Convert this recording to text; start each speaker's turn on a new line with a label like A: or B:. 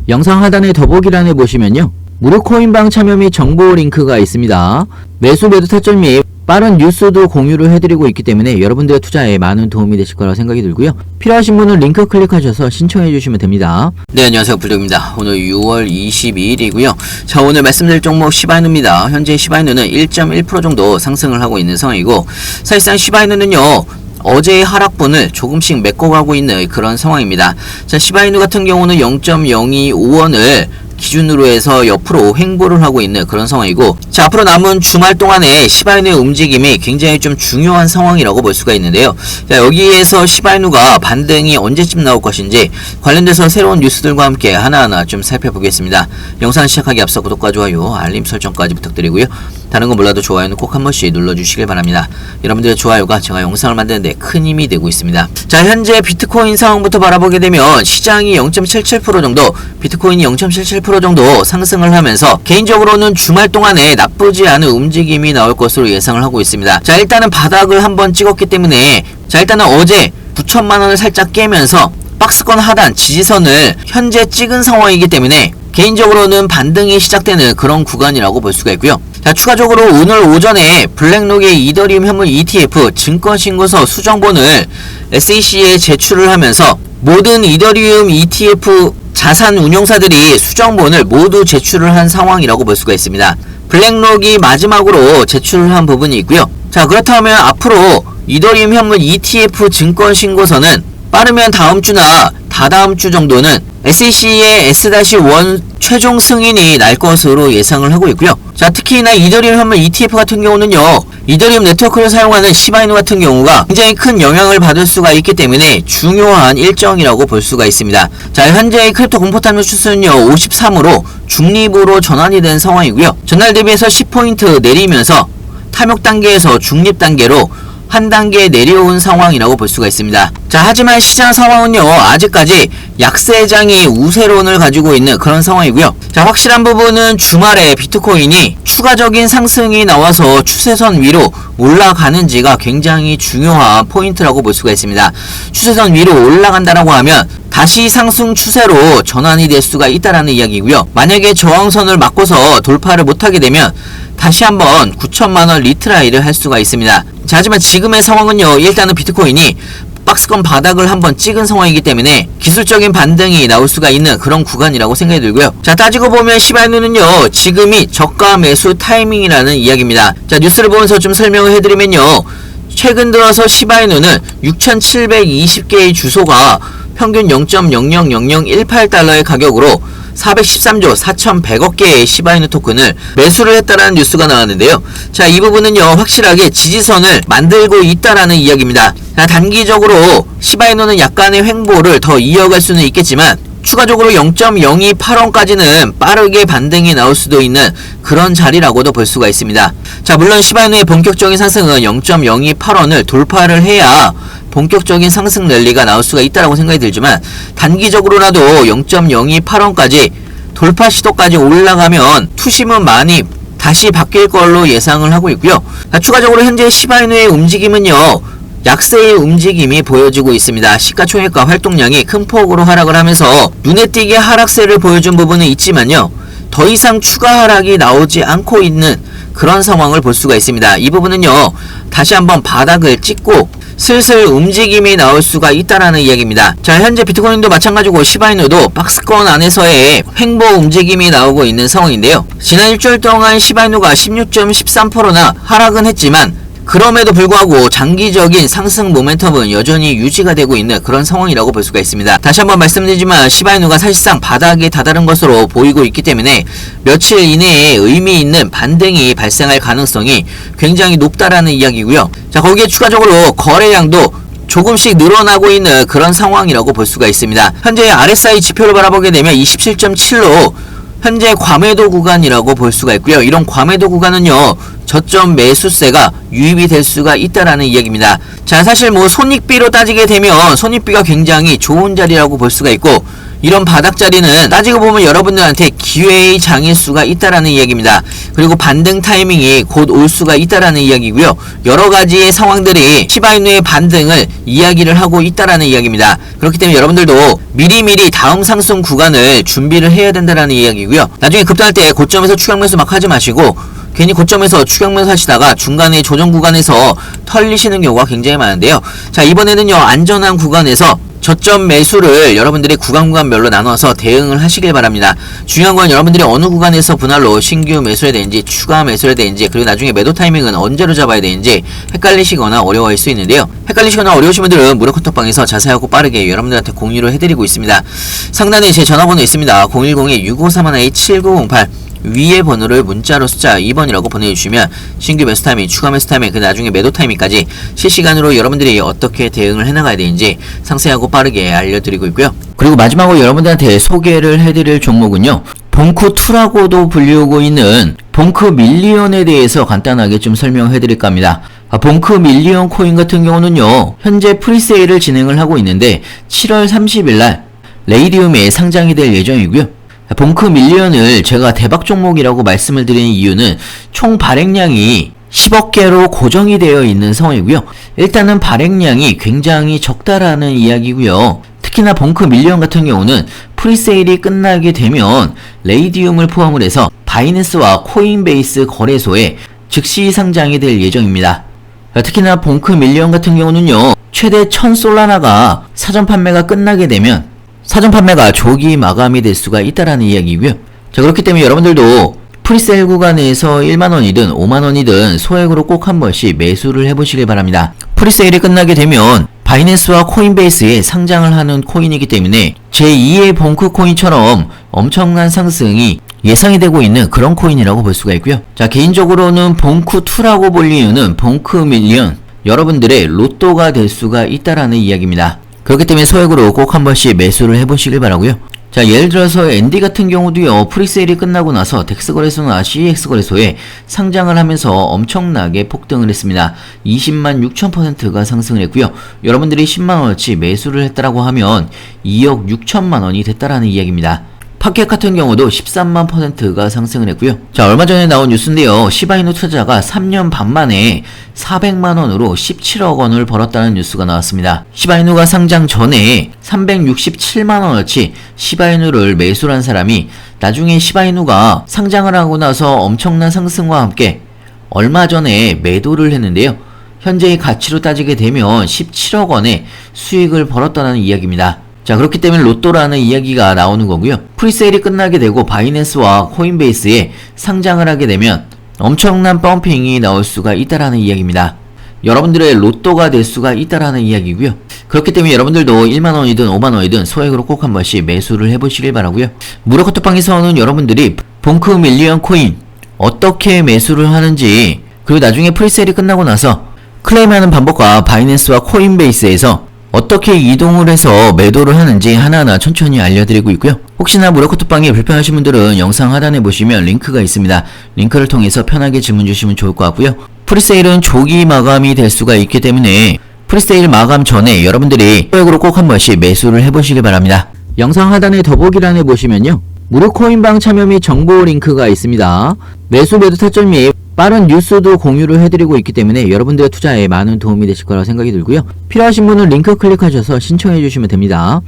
A: 영상 하단의 더보기란에 보시면요, 무료 코인방 참여 및 정보 링크가 있습니다. 매수 매도 타점 및 빠른 뉴스도 공유를 해드리고 있기 때문에 여러분들의 투자에 많은 도움이 되실 거라고 생각이 들고요. 필요하신 분은 링크 클릭하셔서 신청해 주시면 됩니다. 네, 안녕하세요. 불독입니다. 오늘 6월 22일이고요. 자, 오늘 말씀드릴 종목 시바이누입니다. 현재 시바이누는 1.1% 정도 상승을 하고 있는 상황이고, 사실상 시바이누는요, 어제의 하락분을 조금씩 메꿔가고 있는 그런 상황입니다. 자, 시바이누 같은 경우는 0.025원을 기준으로 해서 옆으로 횡보를 하고 있는 그런 상황이고, 자, 앞으로 남은 주말 동안에 시바이누의 움직임이 굉장히 좀 중요한 상황이라고 볼 수가 있는데요. 자, 여기에서 시바이누가 반등이 언제쯤 나올 것인지 관련돼서 새로운 뉴스들과 함께 하나하나 좀 살펴보겠습니다. 영상 시작하기 앞서 구독과 좋아요, 알림 설정까지 부탁드리고요. 다른 거 몰라도 좋아요는 꼭 한 번씩 눌러주시길 바랍니다. 여러분들의 좋아요가 제가 영상을 만드는데 큰 힘이 되고 있습니다. 자, 현재 비트코인 상황부터 바라보게 되면 시장이 0.77% 정도, 비트코인이 0.77% 정도 상승을 하면서 개인적으로는 주말 동안에 나쁘지 않은 움직임이 나올 것으로 예상을 하고 있습니다. 자, 일단은 바닥을 한번 찍었기 때문에, 자, 일단은 어제 9천만원을 살짝 깨면서 박스권 하단 지지선을 현재 찍은 상황이기 때문에 개인적으로는 반등이 시작되는 그런 구간이라고 볼 수가 있고요. 자, 추가적으로 오늘 오전에 블랙록의 이더리움 현물 ETF 증권신고서 수정본을 SEC에 제출을 하면서 모든 이더리움 ETF 자산 운용사들이 수정본을 모두 제출을 한 상황이라고 볼 수가 있습니다. 블랙록이 마지막으로 제출을 한 부분이 있고요. 자, 그렇다면 앞으로 이더리움 현물 ETF 증권신고서는 빠르면 다음 주나 다다음 주 정도는 SEC의 S-1 최종 승인이 날 것으로 예상을 하고 있고요. 자, 특히나 이더리움 현물 ETF 같은 경우는요, 이더리움 네트워크를 사용하는 시바이누 같은 경우가 굉장히 큰 영향을 받을 수가 있기 때문에 중요한 일정이라고 볼 수가 있습니다. 자, 현재의 크립토 공포 탐욕 추세는요 53으로 중립으로 전환이 된 상황이고요. 전날 대비해서 10포인트 내리면서 탐욕 단계에서 중립 단계로 한 단계 내려온 상황이라고 볼 수가 있습니다. 자, 하지만 시장 상황은요, 아직까지 약세장이 우세론을 가지고 있는 그런 상황이고요. 자, 확실한 부분은 주말에 비트코인이 추가적인 상승이 나와서 추세선 위로 올라가는지가 굉장히 중요한 포인트라고 볼 수가 있습니다. 추세선 위로 올라간다라고 하면 다시 상승 추세로 전환이 될 수가 있다라는 이야기고요. 만약에 저항선을 맞고서 돌파를 못하게 되면 다시 한번 9천만원 리트라이를 할 수가 있습니다. 자, 하지만 지금의 상황은요, 일단은 비트코인이 박스권 바닥을 한번 찍은 상황이기 때문에 기술적인 반등이 나올 수가 있는 그런 구간이라고 생각이 들고요. 자, 따지고 보면 시바이누는요, 지금이 저가 매수 타이밍이라는 이야기입니다. 자, 뉴스를 보면서 좀 설명을 해드리면요, 최근 들어서 시바이누는 6,720개의 주소가 평균 0.000018달러의 가격으로 413조 4,100억 개의 시바이누 토큰을 매수를 했다라는 뉴스가 나왔는데요. 자, 이 부분은요, 확실하게 지지선을 만들고 있다라는 이야기입니다. 자, 단기적으로 시바이누는 약간의 횡보를 더 이어갈 수는 있겠지만 추가적으로 0.028원까지는 빠르게 반등이 나올 수도 있는 그런 자리라고도 볼 수가 있습니다. 자, 물론 시바이누의 본격적인 상승은 0.028원을 돌파를 해야 본격적인 상승 랠리가 나올 수가 있다라고 생각이 들지만 단기적으로라도 0.028원까지 돌파 시도까지 올라가면 투심은 많이 다시 바뀔 걸로 예상을 하고 있고요. 자, 추가적으로 현재 시바이누의 움직임은요, 약세의 움직임이 보여지고 있습니다. 시가총액과 활동량이 큰 폭으로 하락을 하면서 눈에 띄게 하락세를 보여준 부분은 있지만요, 더 이상 추가 하락이 나오지 않고 있는 그런 상황을 볼 수가 있습니다. 이 부분은요, 다시 한번 바닥을 찍고 슬슬 움직임이 나올 수가 있다라는 이야기입니다. 자, 현재 비트코인도 마찬가지고 시바이누도 박스권 안에서의 횡보 움직임이 나오고 있는 상황인데요. 지난 일주일 동안 시바이누가 16.13%나 하락은 했지만 그럼에도 불구하고 장기적인 상승 모멘텀은 여전히 유지가 되고 있는 그런 상황이라고 볼 수가 있습니다. 다시 한번 말씀드리지만 시바이누가 사실상 바닥에 다다른 것으로 보이고 있기 때문에 며칠 이내에 의미 있는 반등이 발생할 가능성이 굉장히 높다라는 이야기고요. 자, 거기에 추가적으로 거래량도 조금씩 늘어나고 있는 그런 상황이라고 볼 수가 있습니다. 현재 RSI 지표를 바라보게 되면 27.7로 현재 과매도 구간이라고 볼 수가 있고요. 이런 과매도 구간은요, 저점 매수세가 유입이 될 수가 있다라는 이야기입니다. 자, 사실 뭐 손익비로 따지게 되면 손익비가 굉장히 좋은 자리라고 볼 수가 있고, 이런 바닥 자리는 따지고 보면 여러분들한테 기회의 장일 수가 있다라는 이야기입니다. 그리고 반등 타이밍이 곧 올 수가 있다라는 이야기고요. 여러 가지의 상황들이 시바이누의 반등을 이야기를 하고 있다라는 이야기입니다. 그렇기 때문에 여러분들도 미리미리 다음 상승 구간을 준비를 해야 된다라는 이야기고요. 나중에 급등할 때 고점에서 추격 매수 막 하지 마시고, 괜히 고점에서 추격 매수 하시다가 중간에 조정 구간에서 털리시는 경우가 굉장히 많은데요. 자, 이번에는요, 안전한 구간에서 저점 매수를 여러분들이 구간별로 나눠서 대응을 하시길 바랍니다. 중요한 건 여러분들이 어느 구간에서 분할로 신규 매수해야 되는지, 추가 매수해야 되는지, 그리고 나중에 매도 타이밍은 언제로 잡아야 되는지 헷갈리시거나 어려워할 수 있는데요. 헷갈리시거나 어려우신 분들은 무료 카톡방에서 자세하고 빠르게 여러분들한테 공유를 해드리고 있습니다. 상단에 제 전화번호 있습니다. 010-6531-7908 위의 번호를 문자로 숫자 2번이라고 보내주시면 신규 매수 타이밍, 추가 매수 타이밍, 그 나중에 매도 타이밍까지 실시간으로 여러분들이 어떻게 대응을 해나가야 되는지 상세하고 빠르게 알려드리고 있고요. 그리고 마지막으로 여러분들한테 소개를 해드릴 종목은요, 봉크2라고도 불리우고 있는 봉크 밀리언에 대해서 간단하게 좀 설명해드릴까 합니다. 봉크 밀리언 코인 같은 경우는요, 현재 프리세일을 진행을 하고 있는데 7월 30일날 레이디움에 상장이 될 예정이고요. 봉크 밀리언을 제가 대박 종목이라고 말씀을 드리는 이유는 총 발행량이 10억 개로 고정이 되어 있는 상황이고요. 일단은 발행량이 굉장히 적다라는 이야기고요. 특히나 봉크 밀리언 같은 경우는 프리세일이 끝나게 되면 레이디움을 포함을 해서 바이낸스와 코인베이스 거래소에 즉시 상장이 될 예정입니다. 특히나 봉크 밀리언 같은 경우는요, 최대 1000솔라나가 사전 판매가 끝나게 되면 사전 판매가 조기 마감이 될 수가 있다라는 이야기고요. 자, 그렇기 때문에 여러분들도 프리세일 구간에서 1만원이든 5만원이든 소액으로 꼭 한 번씩 매수를 해보시길 바랍니다. 프리세일이 끝나게 되면 바이낸스와 코인베이스에 상장을 하는 코인이기 때문에 제2의 봉크 코인처럼 엄청난 상승이 예상이 되고 있는 그런 코인이라고 볼 수가 있고요. 자, 개인적으로는 봉크2라고 볼 이유는 봉크 밀리언, 여러분들의 로또가 될 수가 있다라는 이야기입니다. 그렇기 때문에 소액으로 꼭 한 번씩 매수를 해보시길 바라고요. 자, 예를 들어서 엔디 같은 경우도요, 프리세일이 끝나고 나서 덱스 거래소나 CEX 거래소에 상장을 하면서 엄청나게 폭등을 했습니다. 20만 6천%가 상승을 했고요. 여러분들이 10만원어치 매수를 했다라고 하면 2억 6천만원이 됐다라는 이야기입니다. 파켓 같은 경우도 13만%가 상승을 했고요. 자, 얼마 전에 나온 뉴스인데요. 시바이누 투자자가 3년 반 만에 400만원으로 17억 원을 벌었다는 뉴스가 나왔습니다. 시바이누가 상장 전에 367만원어치 시바이누를 매수를 한 사람이 나중에 시바이누가 상장을 하고 나서 엄청난 상승과 함께 얼마 전에 매도를 했는데요. 현재의 가치로 따지게 되면 17억 원의 수익을 벌었다는 이야기입니다. 자, 그렇기 때문에 로또라는 이야기가 나오는 거고요. 프리세일이 끝나게 되고 바이낸스와 코인베이스에 상장을 하게 되면 엄청난 펌핑이 나올 수가 있다라는 이야기입니다. 여러분들의 로또가 될 수가 있다라는 이야기고요. 그렇기 때문에 여러분들도 1만원이든 5만원이든 소액으로 꼭 한 번씩 매수를 해보시길 바라고요. 무료 카톡방에서는 여러분들이 봉크 밀리언 코인 어떻게 매수를 하는지, 그리고 나중에 프리세일이 끝나고 나서 클레임하는 방법과 바이낸스와 코인베이스에서 어떻게 이동을 해서 매도를 하는지 하나하나 천천히 알려드리고 있고요. 혹시나 무료 카톡방이 불편하신 분들은 영상 하단에 보시면 링크가 있습니다. 링크를 통해서 편하게 질문 주시면 좋을 것 같고요. 프리세일은 조기 마감이 될 수가 있기 때문에 프리세일 마감 전에 여러분들이 소액으로 꼭 한 번씩 매수를 해보시길 바랍니다. 영상 하단에 더보기란에 보시면요, 무료 코인방 참여 및 정보 링크가 있습니다. 매수 매도 타점 및 빠른 뉴스도 공유를 해드리고 있기 때문에 여러분들의 투자에 많은 도움이 되실 거라고 생각이 들고요. 필요하신 분은 링크 클릭하셔서 신청해 주시면 됩니다.